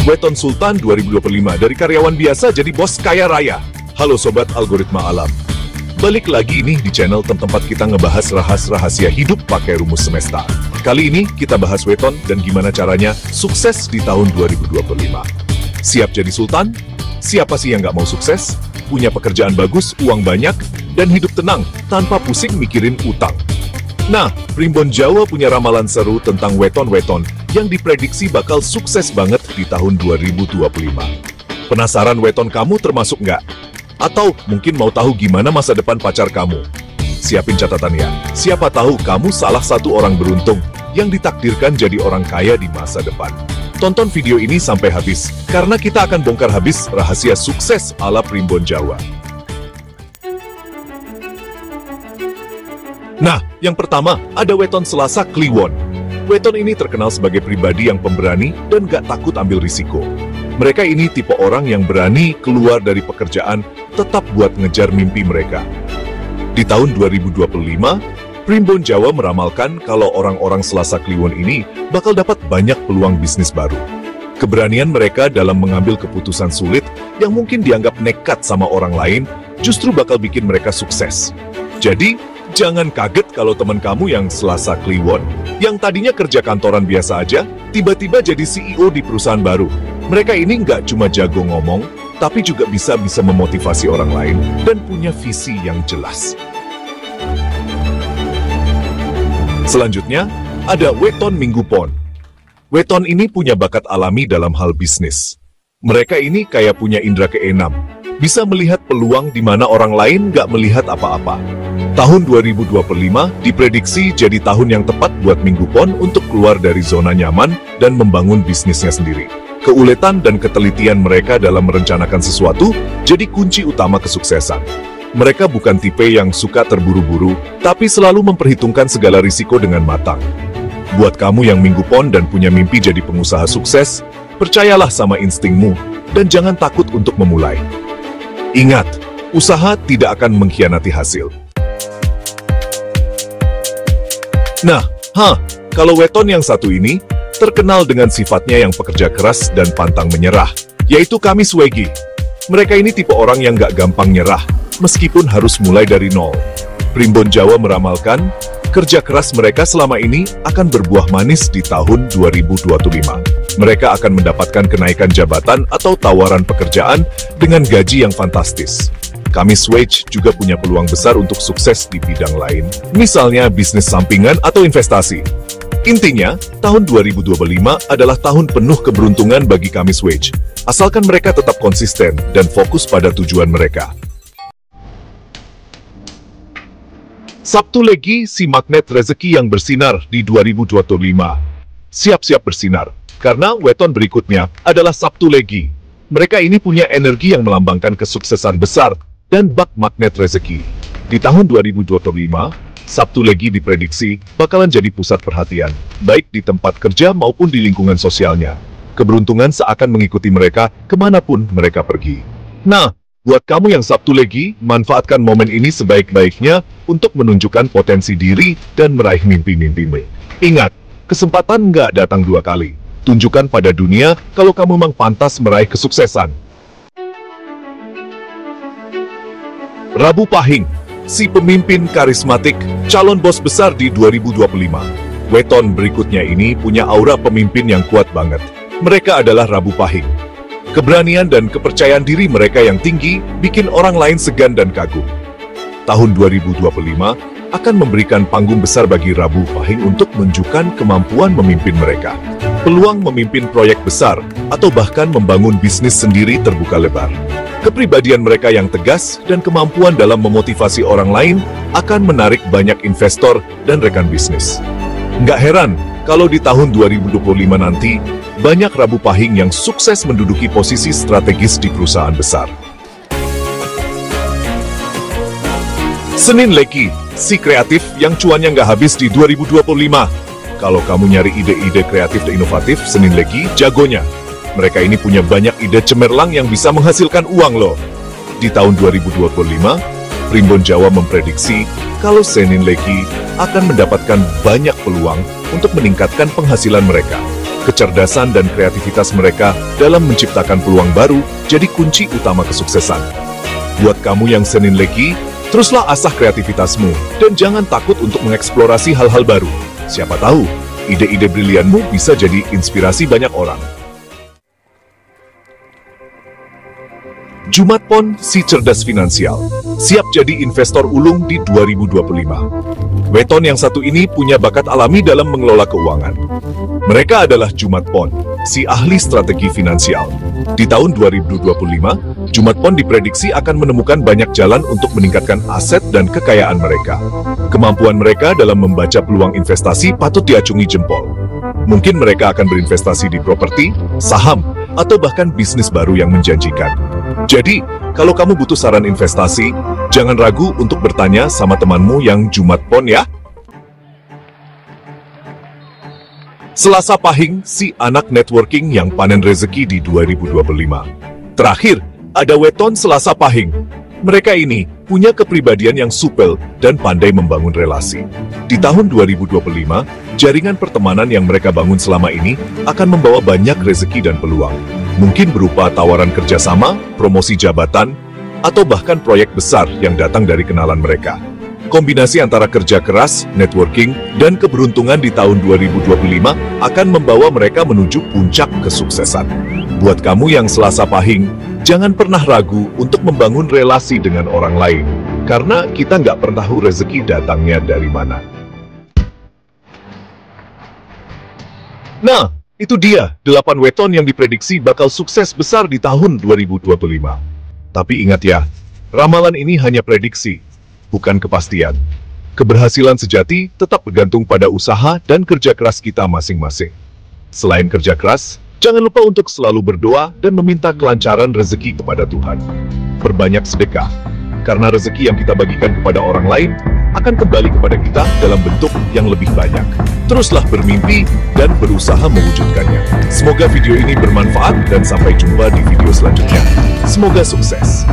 Weton Sultan 2025 dari karyawan biasa jadi bos kaya raya. Halo Sobat Algoritma Alam. Balik lagi nih di channel tempat kita ngebahas rahasia hidup pakai rumus semesta. Kali ini kita bahas Weton dan gimana caranya sukses di tahun 2025. Siap jadi sultan? Siapa sih yang nggak mau sukses? Punya pekerjaan bagus, uang banyak, dan hidup tenang tanpa pusing mikirin utang. Nah, Primbon Jawa punya ramalan seru tentang weton-weton yang diprediksi bakal sukses banget di tahun 2025. Penasaran weton kamu termasuk nggak? Atau mungkin mau tahu gimana masa depan pacar kamu? Siapin catatannya, siapa tahu kamu salah satu orang beruntung yang ditakdirkan jadi orang kaya di masa depan. Tonton video ini sampai habis, karena kita akan bongkar habis rahasia sukses ala Primbon Jawa. Nah, yang pertama, ada Weton Selasa Kliwon. Weton ini terkenal sebagai pribadi yang pemberani dan gak takut ambil risiko. Mereka ini tipe orang yang berani keluar dari pekerjaan tetap buat ngejar mimpi mereka. Di tahun 2025, Primbon Jawa meramalkan kalau orang-orang Selasa Kliwon ini bakal dapat banyak peluang bisnis baru. Keberanian mereka dalam mengambil keputusan sulit yang mungkin dianggap nekat sama orang lain justru bakal bikin mereka sukses. Jadi, jangan kaget kalau teman kamu yang Selasa Kliwon, yang tadinya kerja kantoran biasa aja, tiba-tiba jadi CEO di perusahaan baru. Mereka ini nggak cuma jago ngomong, tapi juga bisa memotivasi orang lain dan punya visi yang jelas. Selanjutnya, ada Weton Minggu Pon. Weton ini punya bakat alami dalam hal bisnis. Mereka ini kayak punya indera keenam, bisa melihat peluang di mana orang lain nggak melihat apa-apa. Tahun 2025 diprediksi jadi tahun yang tepat buat Minggu Pon untuk keluar dari zona nyaman dan membangun bisnisnya sendiri. Keuletan dan ketelitian mereka dalam merencanakan sesuatu jadi kunci utama kesuksesan. Mereka bukan tipe yang suka terburu-buru, tapi selalu memperhitungkan segala risiko dengan matang. Buat kamu yang Minggu Pon dan punya mimpi jadi pengusaha sukses, percayalah sama instingmu dan jangan takut untuk memulai. Ingat, usaha tidak akan mengkhianati hasil. Nah, kalau Weton yang satu ini terkenal dengan sifatnya yang pekerja keras dan pantang menyerah, yaitu Kamis Wegi. Mereka ini tipe orang yang gak gampang nyerah, meskipun harus mulai dari nol. Primbon Jawa meramalkan, kerja keras mereka selama ini akan berbuah manis di tahun 2025. Mereka akan mendapatkan kenaikan jabatan atau tawaran pekerjaan dengan gaji yang fantastis. Kamis Wage juga punya peluang besar untuk sukses di bidang lain, misalnya bisnis sampingan atau investasi. Intinya, tahun 2025 adalah tahun penuh keberuntungan bagi Kamis Wage, asalkan mereka tetap konsisten dan fokus pada tujuan mereka. Sabtu Legi, si magnet rezeki yang bersinar di 2025. Siap-siap bersinar, karena weton berikutnya adalah Sabtu Legi. Mereka ini punya energi yang melambangkan kesuksesan besar dan bak magnet rezeki. Di tahun 2025, Sabtu Legi diprediksi bakalan jadi pusat perhatian, baik di tempat kerja maupun di lingkungan sosialnya. Keberuntungan seakan mengikuti mereka kemanapun mereka pergi. Nah, buat kamu yang Sabtu Legi, manfaatkan momen ini sebaik-baiknya untuk menunjukkan potensi diri dan meraih mimpi-mimpimu. Ingat, kesempatan nggak datang dua kali. Tunjukkan pada dunia kalau kamu memang pantas meraih kesuksesan. Rabu Pahing, si pemimpin karismatik, calon bos besar di 2025. Weton berikutnya ini punya aura pemimpin yang kuat banget. Mereka adalah Rabu Pahing. Keberanian dan kepercayaan diri mereka yang tinggi bikin orang lain segan dan kagum. Tahun 2025 akan memberikan panggung besar bagi Rabu Pahing untuk menunjukkan kemampuan memimpin mereka. Peluang memimpin proyek besar atau bahkan membangun bisnis sendiri terbuka lebar. Kepribadian mereka yang tegas dan kemampuan dalam memotivasi orang lain akan menarik banyak investor dan rekan bisnis. Nggak heran kalau di tahun 2025 nanti, banyak Rabu Pahing yang sukses menduduki posisi strategis di perusahaan besar. Senin Legi, si kreatif yang cuannya nggak habis di 2025. Kalau kamu nyari ide-ide kreatif dan inovatif, Senin Legi jagonya. Mereka ini punya banyak ide cemerlang yang bisa menghasilkan uang loh. Di tahun 2025, Primbon Jawa memprediksi kalau Senin Legi akan mendapatkan banyak peluang untuk meningkatkan penghasilan mereka. Kecerdasan dan kreativitas mereka dalam menciptakan peluang baru jadi kunci utama kesuksesan. Buat kamu yang Senin Legi, teruslah asah kreativitasmu dan jangan takut untuk mengeksplorasi hal-hal baru. Siapa tahu, ide-ide brilianmu bisa jadi inspirasi banyak orang. Jumat Pon, si cerdas finansial, siap jadi investor ulung di 2025. Weton yang satu ini punya bakat alami dalam mengelola keuangan. Mereka adalah Jumat Pon, si ahli strategi finansial. Di tahun 2025, Jumat Pon diprediksi akan menemukan banyak jalan untuk meningkatkan aset dan kekayaan mereka. Kemampuan mereka dalam membaca peluang investasi patut diacungi jempol. Mungkin mereka akan berinvestasi di properti, saham, atau bahkan bisnis baru yang menjanjikan. Jadi, kalau kamu butuh saran investasi, jangan ragu untuk bertanya sama temanmu yang Jumat Pon ya. Selasa Pahing, si anak networking yang panen rezeki di 2025. Terakhir, ada Weton Selasa Pahing. Mereka ini punya kepribadian yang supel dan pandai membangun relasi. Di tahun 2025, jaringan pertemanan yang mereka bangun selama ini akan membawa banyak rezeki dan peluang. Mungkin berupa tawaran kerjasama, promosi jabatan, atau bahkan proyek besar yang datang dari kenalan mereka. Kombinasi antara kerja keras, networking, dan keberuntungan di tahun 2025 akan membawa mereka menuju puncak kesuksesan. Buat kamu yang Selasa Pahing, jangan pernah ragu untuk membangun relasi dengan orang lain, karena kita nggak pernah tahu rezeki datangnya dari mana. Nah, itu dia 8 weton yang diprediksi bakal sukses besar di tahun 2025. Tapi ingat ya, ramalan ini hanya prediksi, bukan kepastian. Keberhasilan sejati tetap bergantung pada usaha dan kerja keras kita masing-masing. Selain kerja keras, jangan lupa untuk selalu berdoa dan meminta kelancaran rezeki kepada Tuhan. Perbanyak sedekah, karena rezeki yang kita bagikan kepada orang lain akan kembali kepada kita dalam bentuk yang lebih banyak. Teruslah bermimpi dan berusaha mewujudkannya. Semoga video ini bermanfaat dan sampai jumpa di video selanjutnya. Semoga sukses.